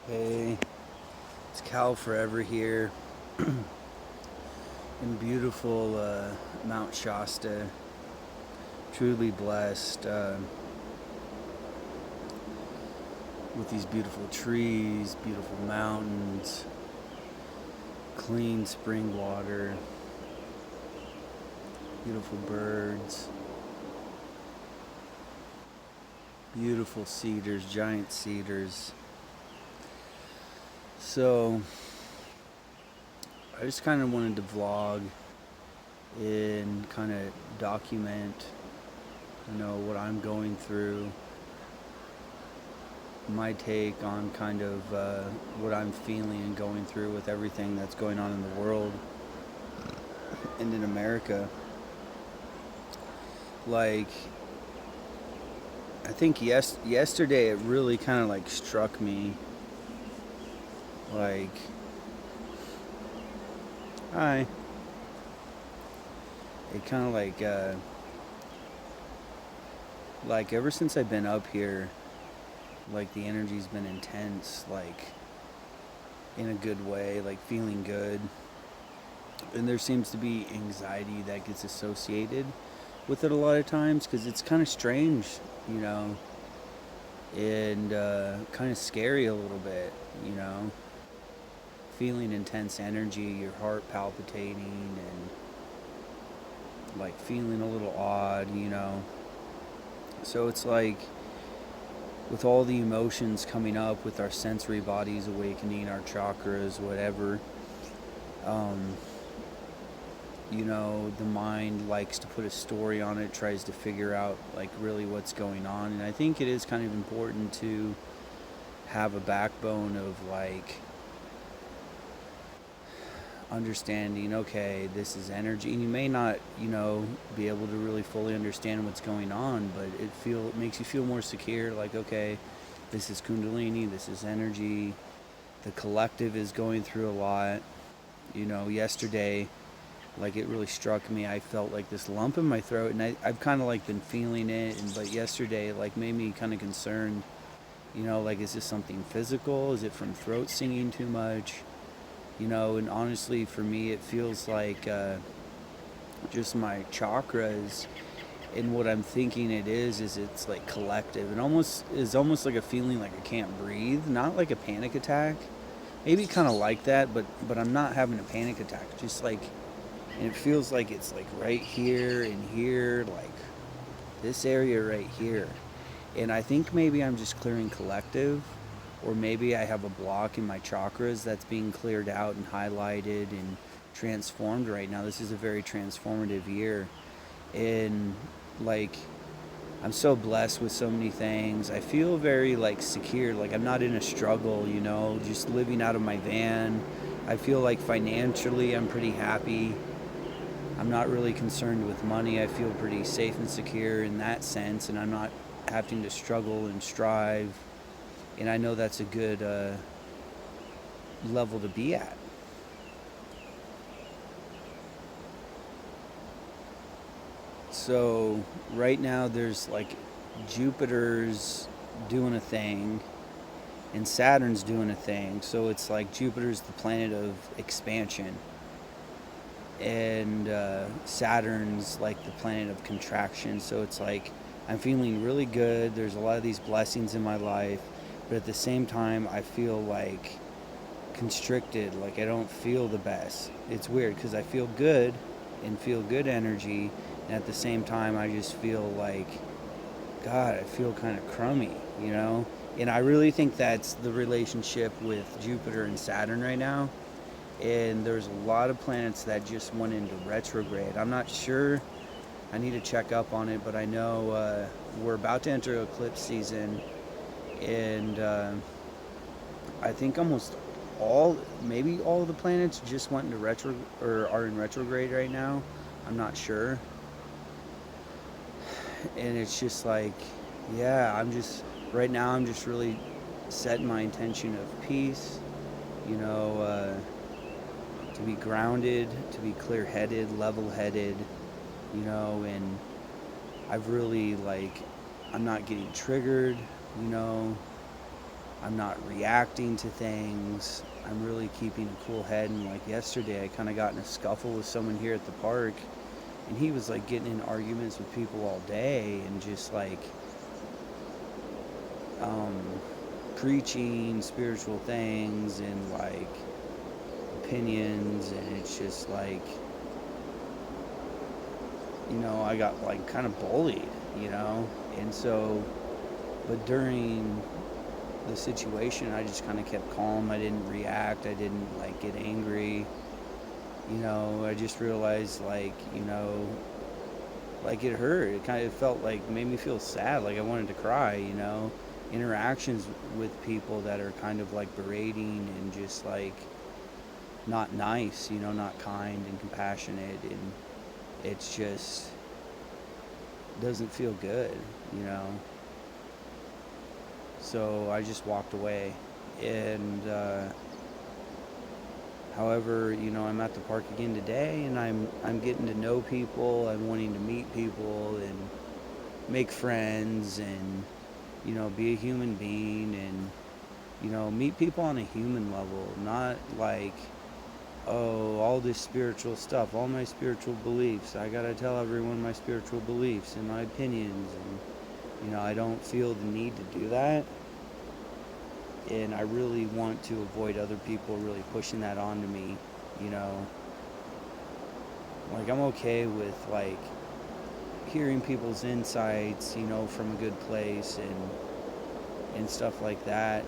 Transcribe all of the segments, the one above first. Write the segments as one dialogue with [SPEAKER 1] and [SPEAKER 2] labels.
[SPEAKER 1] Hey, it's Cal Forever here in beautiful Mount Shasta. Truly blessed with these beautiful trees, beautiful mountains, clean spring water, beautiful birds, beautiful cedars, giant cedars. So, I just kind of wanted to vlog and kind of document, what I'm going through, my take on kind of what I'm feeling and going through with everything that's going on in the world and in America. Like, I think yesterday it really kind of like struck me. Like, hi. It kind of like ever since I've been up here, like the energy's been intense, like in a good way, like feeling good. And there seems to be anxiety that gets associated with it a lot of times because it's kind of strange, you know, and kind of scary a little bit, you know, feeling intense energy, your heart palpitating, and like feeling a little odd, you know. So it's like with all the emotions coming up, with our sensory bodies awakening, our chakras, whatever, um, the mind likes to put a story on it, tries to figure out like really what's going on. And I think it is kind of important to have a backbone of like understanding, okay, this is energy. And you may not, be able to really fully understand what's going on, but it makes you feel more secure, like, okay, this is kundalini, this is energy. The collective is going through a lot. Yesterday, like, it really struck me. I felt like this lump in my throat, and I've kind of like been feeling it, but yesterday like made me kind of concerned, like, is this something physical? Is it from throat singing too much? And honestly, for me, it feels like just my chakras. And what I'm thinking it is it's like collective. And almost like a feeling like I can't breathe, not like a panic attack. Maybe kind of like that, but I'm not having a panic attack. Just like, and it feels like it's like right here and here, like this area right here. And I think maybe I'm just clearing collective, or maybe I have a block in my chakras that's being cleared out and highlighted and transformed right now. This is a very transformative year. And like, I'm so blessed with so many things. I feel very like secure, like I'm not in a struggle, just living out of my van. I feel like financially I'm pretty happy. I'm not really concerned with money. I feel pretty safe and secure in that sense, and I'm not having to struggle and strive. And I know that's a good level to be at. So right now there's like Jupiter's doing a thing and Saturn's doing a thing. So it's like Jupiter's the planet of expansion, and Saturn's like the planet of contraction. So it's like I'm feeling really good. There's a lot of these blessings in my life, but at the same time, I feel like constricted. Like I don't feel the best. It's weird because I feel good and feel good energy, and at the same time, I just feel like, God, I feel kind of crummy, And I really think that's the relationship with Jupiter and Saturn right now. And there's a lot of planets that just went into retrograde. I'm not sure. I need to check up on it, but I know we're about to enter eclipse season, and I think almost maybe all of the planets just went into retro or are in retrograde right now. I'm not sure, and it's just like, yeah, right now I'm just really setting my intention of peace, you know, to be grounded, to be clear-headed, level-headed, and I've really, like, I'm not getting triggered, you know, I'm not reacting to things. I'm really keeping a cool head. And like yesterday, I kind of got in a scuffle with someone here at the park, and he was like getting in arguments with people all day and just like um, preaching spiritual things and like opinions, and it's just like, I got like kind of bullied, and so, but during the situation, I just kind of kept calm. I didn't react. I didn't like get angry. I just realized like it hurt. It kind of felt like made me feel sad. Like I wanted to cry. Interactions with people that are kind of like berating and just like not nice. Not kind and compassionate, and it's just doesn't feel good. You know. So I just walked away, and however, I'm at the park again today, and I'm getting to know people. I'm wanting to meet people and make friends, and be a human being, and meet people on a human level, not like, oh, all this spiritual stuff, all my spiritual beliefs. I gotta tell everyone my spiritual beliefs and my opinions, and I don't feel the need to do that. And I really want to avoid other people really pushing that onto me, you know. Like I'm okay with like hearing people's insights, from a good place and stuff like that,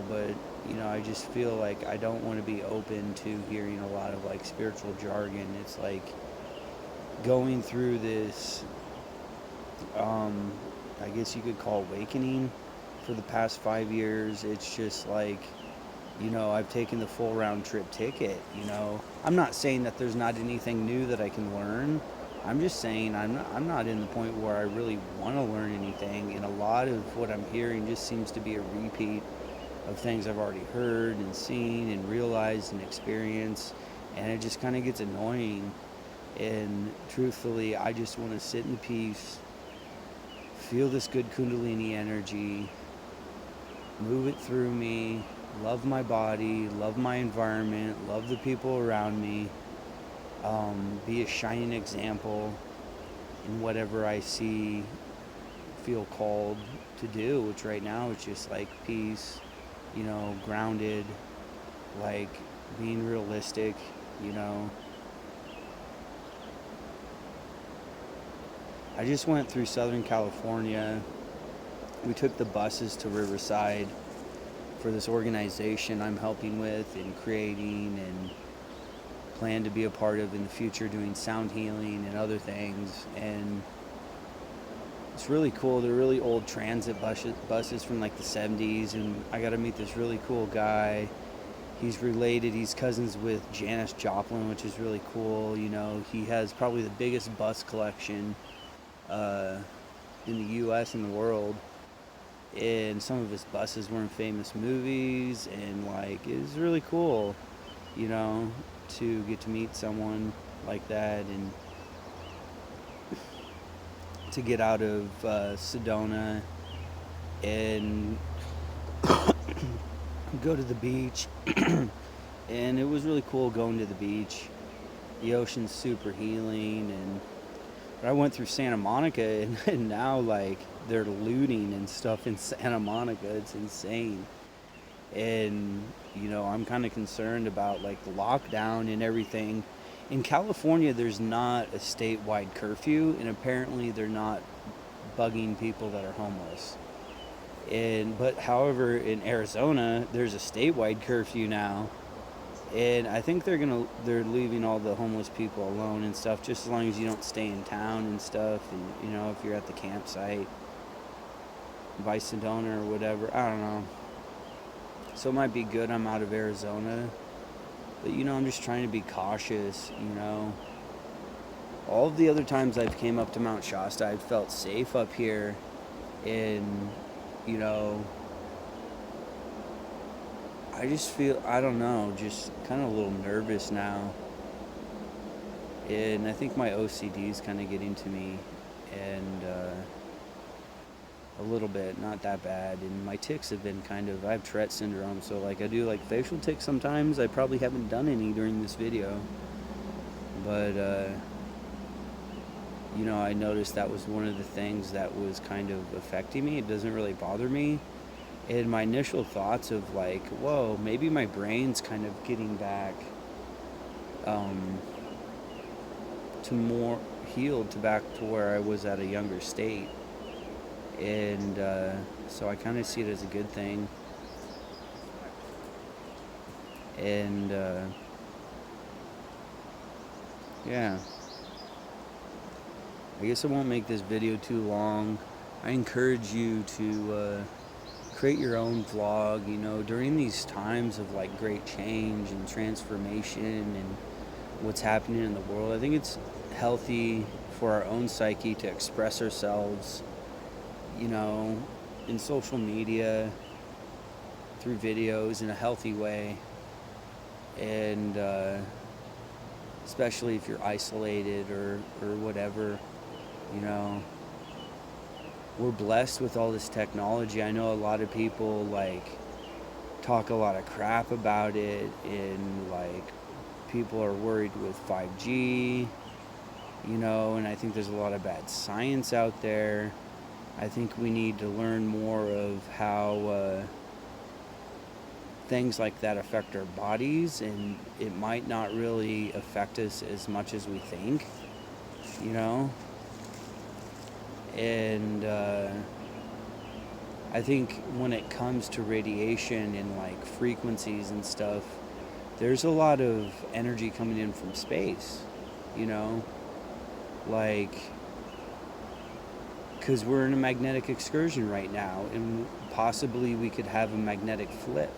[SPEAKER 1] but I just feel like I don't want to be open to hearing a lot of like spiritual jargon. It's like going through this I guess you could call awakening for the past 5 years. It's just like, I've taken the full round trip ticket. I'm not saying that there's not anything new that I can learn. I'm just saying I'm not in the point where I really want to learn anything, and a lot of what I'm hearing just seems to be a repeat of things I've already heard and seen and realized and experienced, and it just kind of gets annoying. And truthfully, I just want to sit in peace, feel this good Kundalini energy, move it through me, love my body, love my environment, love the people around me, be a shining example in whatever I see, feel called to do, which right now it's just like peace, grounded, like being realistic, I just went through Southern California. We took the buses to Riverside for this organization I'm helping with and creating and plan to be a part of in the future, doing sound healing and other things. And it's really cool. They're really old transit buses from like the 70s, and I got to meet this really cool guy. He's cousins with Janis Joplin, which is really cool. He has probably the biggest bus collection in the U.S. and the world, and some of his buses were in famous movies, and like it was really cool, to get to meet someone like that and to get out of Sedona and go to the beach. And it was really cool going to the beach. The ocean's super healing, and I went through Santa Monica, and now like they're looting and stuff in Santa Monica. It's insane. And I'm kind of concerned about like the lockdown and everything. In California, there's not a statewide curfew, and apparently they're not bugging people that are homeless. But however, in Arizona, there's a statewide curfew now, and I think they're leaving all the homeless people alone and stuff, just as long as you don't stay in town and stuff, and if you're at the campsite by Sedona or whatever, I don't know. So it might be good I'm out of Arizona, but I'm just trying to be cautious. All of the other times I've came up to Mount Shasta, I've felt safe up here, and I just feel, I don't know, just kind of a little nervous now. And I think my OCD is kind of getting to me. And a little bit, not that bad. And my tics have been I have Tourette syndrome, so like I do like facial tics sometimes. I probably haven't done any during this video, but I noticed that was one of the things that was kind of affecting me. It doesn't really bother me. And my initial thoughts of like, whoa, maybe my brain's kind of getting back to more healed, to back to where I was at a younger state. And so I kind of see it as a good thing. And yeah, I guess I won't make this video too long. I encourage you to create your own vlog, during these times of like great change and transformation and what's happening in the world. I think it's healthy for our own psyche to express ourselves, in social media, through videos in a healthy way. And especially if you're isolated or whatever, we're blessed with all this technology. I know a lot of people like talk a lot of crap about it, and like people are worried with 5G, and I think there's a lot of bad science out there. I think we need to learn more of how things like that affect our bodies, and it might not really affect us as much as we think, And I think when it comes to radiation and like frequencies and stuff, there's a lot of energy coming in from space, like, because we're in a magnetic excursion right now, and possibly we could have a magnetic flip,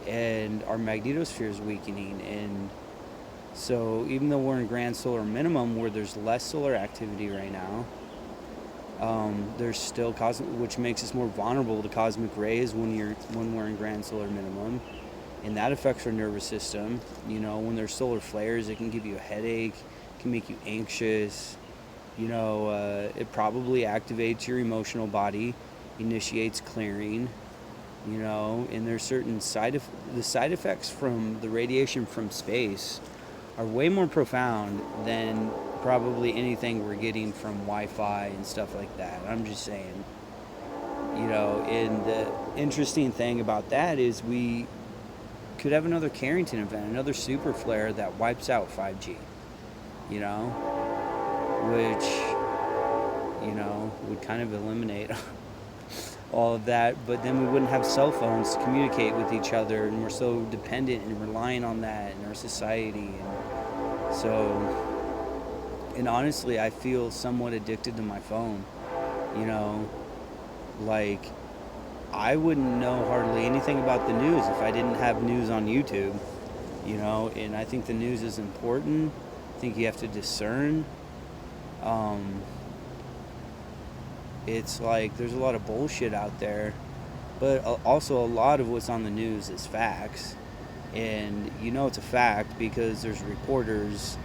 [SPEAKER 1] and our magnetosphere is weakening. And so even though we're in grand solar minimum, where there's less solar activity right now, there's still which makes us more vulnerable to cosmic rays when we're in grand solar minimum, and that affects our nervous system. When there's solar flares, it can give you a headache, can make you anxious. It probably activates your emotional body, initiates clearing. And there's certain the side effects from the radiation from space are way more profound than probably anything we're getting from Wi-Fi and stuff like that. I'm just saying, and the interesting thing about that is we could have another Carrington event, another super flare that wipes out 5G, which, would kind of eliminate all of that. But then we wouldn't have cell phones to communicate with each other, and we're so dependent and relying on that in our society. And so, and honestly, I feel somewhat addicted to my phone. Like, I wouldn't know hardly anything about the news if I didn't have news on YouTube, and I think the news is important. I think you have to discern. It's like there's a lot of bullshit out there, but also a lot of what's on the news is facts. And it's a fact because there's reporters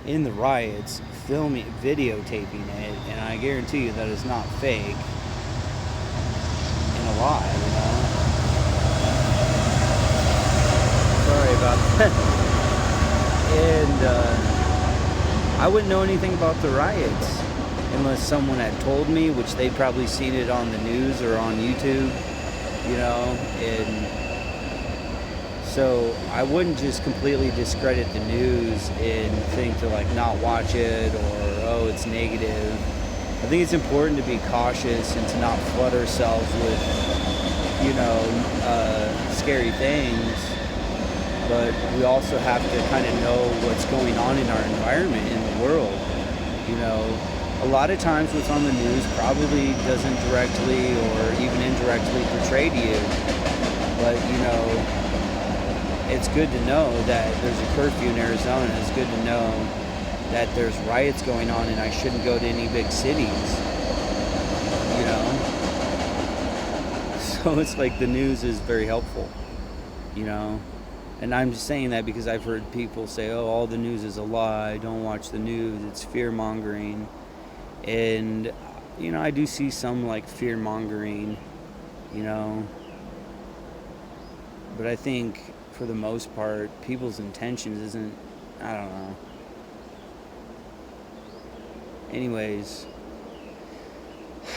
[SPEAKER 1] in the riots videotaping it, and I guarantee you that is not fake and a lie, Sorry about that. And I wouldn't know anything about the riots unless someone had told me, which they'd probably seen it on the news or on YouTube, and so I wouldn't just completely discredit the news and think to like not watch it, or, oh, it's negative. I think it's important to be cautious and to not flood ourselves with, scary things. But we also have to kind of know what's going on in our environment, in the world. A lot of times what's on the news probably doesn't directly or even indirectly portray to you. But, it's good to know that there's a curfew in Arizona. It's good to know that there's riots going on and I shouldn't go to any big cities. So it's like the news is very helpful, And I'm just saying that because I've heard people say, oh, all the news is a lie, don't watch the news, it's fear-mongering. And, I do see some like fear mongering, you know, but I think for the most part, people's intentions isn't, I don't know. Anyways,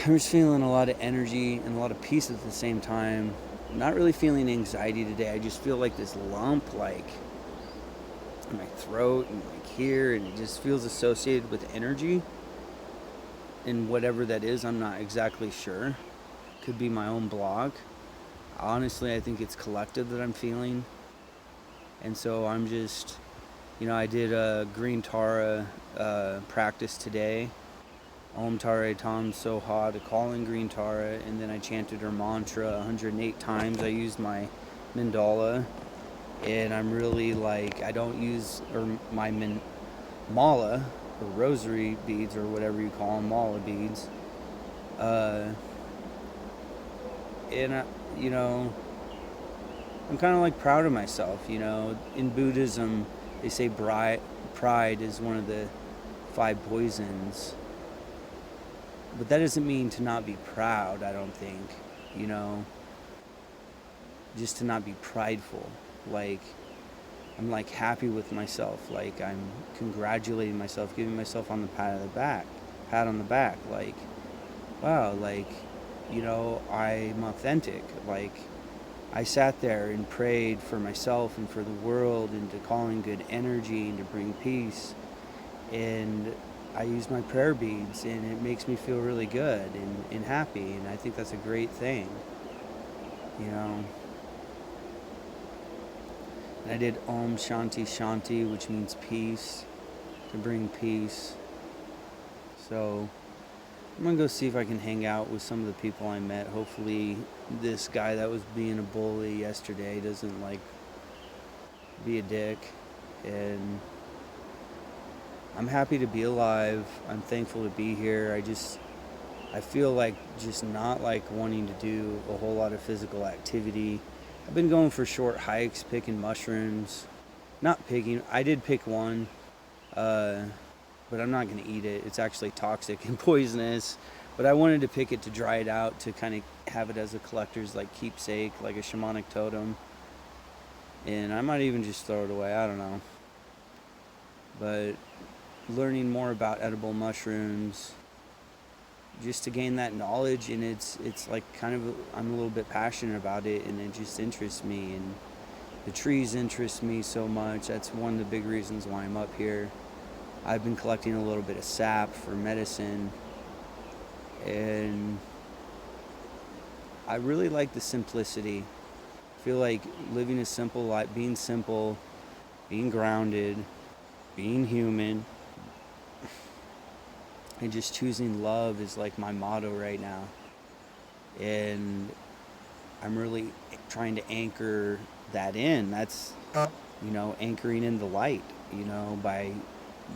[SPEAKER 1] I'm just feeling a lot of energy and a lot of peace at the same time. Not really feeling anxiety today. I just feel like this lump, like in my throat and like here, and it just feels associated with energy. And whatever that is, I'm not exactly sure. Could be my own block. Honestly, I think it's collective that I'm feeling. And so I'm just, I did a green Tara practice today. Om Tare Tam Soha, to call in green Tara, and then I chanted her mantra 108 times. I used my mandala, and I'm really like, I don't use my mala, or rosary beads, or whatever you call them, mala beads. And, I'm kind of like proud of myself, In Buddhism, they say pride is one of the 5 poisons. But that doesn't mean to not be proud, I don't think, you know, just to not be prideful. Like, I'm like happy with myself. Like, I'm congratulating myself, giving myself on the pat on the back. Like, wow, like, I'm authentic. Like, I sat there and prayed for myself and for the world and to call in good energy and to bring peace. And I use my prayer beads, and it makes me feel really good and happy, and I think that's a great thing, you know. And I did Om Shanti Shanti, which means peace, to bring peace. So I'm gonna go see if I can hang out with some of the people I met. Hopefully this guy that was being a bully yesterday doesn't like be a dick. And I'm happy to be alive. I'm thankful to be here. I feel like just not like wanting to do a whole lot of physical activity. I've been going for short hikes, picking mushrooms. Not picking, I did pick one, but I'm not going to eat it. It's actually toxic and poisonous. But I wanted to pick it to dry it out, to kind of have it as a collector's like keepsake, like a shamanic totem. And I might even just throw it away. I don't know. But learning more about edible mushrooms, just to gain that knowledge, and it's like kind of, I'm a little bit passionate about it, and it just interests me, and the trees interest me so much. That's one of the big reasons why I'm up here. I've been collecting a little bit of sap for medicine, and I really like the simplicity. I feel like living a simple life, being simple, being grounded, being human, and just choosing love is like my motto right now. And I'm really trying to anchor that in. That's, anchoring in the light, by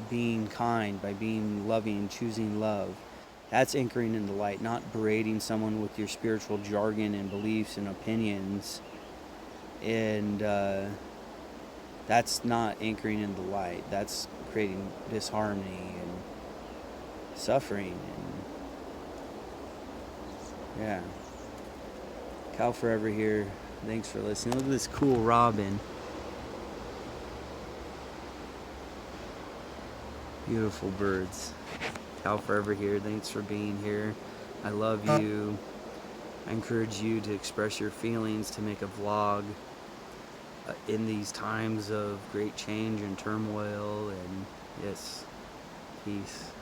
[SPEAKER 1] being kind, by being loving, choosing love. That's anchoring in the light, not berating someone with your spiritual jargon and beliefs and opinions. And that's not anchoring in the light. That's creating disharmony and suffering. And yeah. Cal Forever here. Thanks for listening. Look at this cool robin. Beautiful birds. Cal Forever here. Thanks for being here. I love you. I encourage you to express your feelings, to make a vlog in these times of great change and turmoil. And yes, peace.